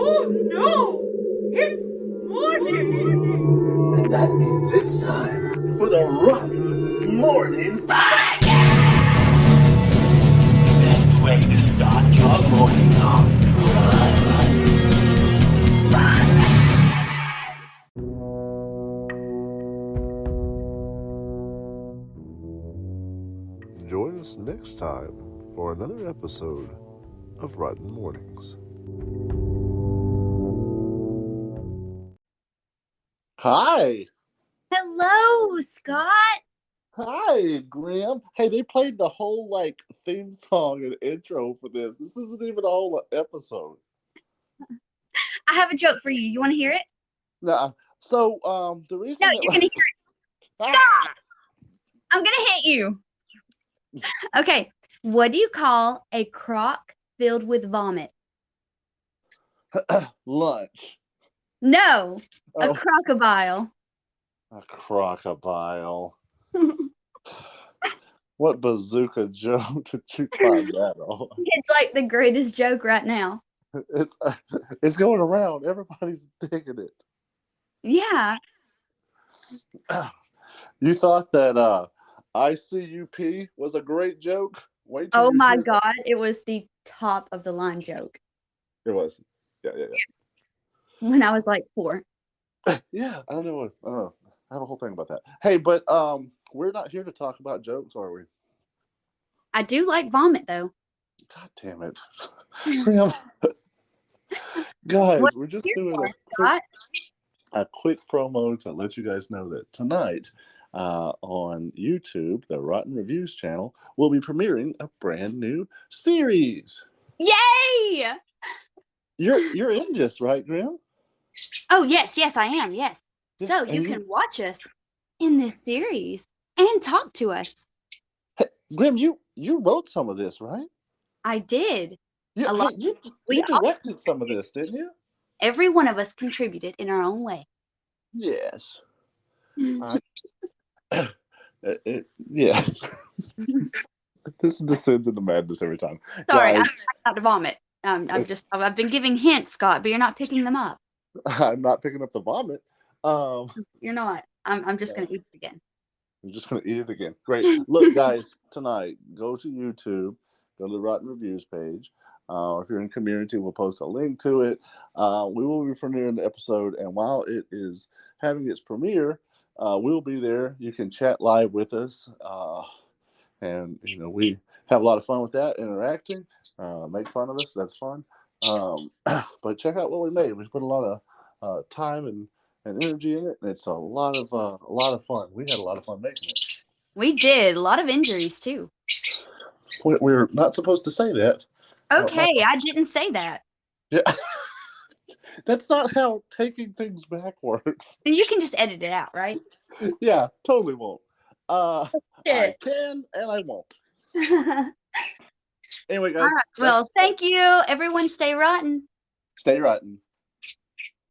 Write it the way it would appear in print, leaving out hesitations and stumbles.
Oh no! It's morning! And that means it's time for the Rotten Mornings Podcast! Best way to start your morning off. Join us next time for another episode of Rotten Mornings. Hi. Hello, Scott. Hi, Graham. Hey, they played the whole theme song and intro for this. This isn't even a whole episode. I have a joke for you. You want to hear it? Nah. So, the reason No, you're going to hear it. Stop! I'm going to hit you. Okay. What do you call a crock filled with vomit? Lunch. No, a Oh. crocodile. A crocodile. What bazooka joke did you find that on? It's like the greatest joke right now. It's going around. Everybody's digging it. Yeah. You thought that ICUP was a great joke? Wait till Oh you my hear that. God. It was the top of the line joke It was. Yeah. when I was like 4. Yeah, I don't know. I have a whole thing about that. Hey, but we're not here to talk about jokes, are we? I do like vomit, though. God damn it. Graham. Guys, What we're just Here doing you are, Scott. a quick promo to let you guys know that tonight on YouTube, the Rotten Reviews channel, we'll be premiering a brand new series. Yay! You're in this, right, Graham? Oh, yes, I am. Yes. Yeah, So and you can watch us in this series and talk to us. Hey, Graham, you wrote some of this, right? I did. Yeah, A lot. you We all- directed some of this, didn't you? Every one of us contributed in our own way. Yes. Yes. This descends into madness every time. Sorry, Guys, I'm not to vomit. I've been giving hints, Scott, but you're not picking them up. I'm not picking up the vomit. You're not. I'm just going to eat it again. I'm just going to eat it again. Great. Look, guys, tonight, go to YouTube, go to the Rotten Reviews page. If you're in community, we'll post a link to it. We will be premiering the episode, and while it is having its premiere, we'll be there. You can chat live with us, and we have a lot of fun with that, interacting, make fun of us. That's fun. But check out what we made. We put a lot of time and energy in it, and it's a lot of fun. We had a lot of fun making it. We did. A lot of injuries, too. We're not supposed to say that. Okay, I didn't say that. Yeah. That's not how taking things back works. You can just edit it out, right? Yeah, totally won't. I Yeah. can and I won't. Anyway, guys. All right. Well, thank you. Everyone stay rotten. Stay rotten.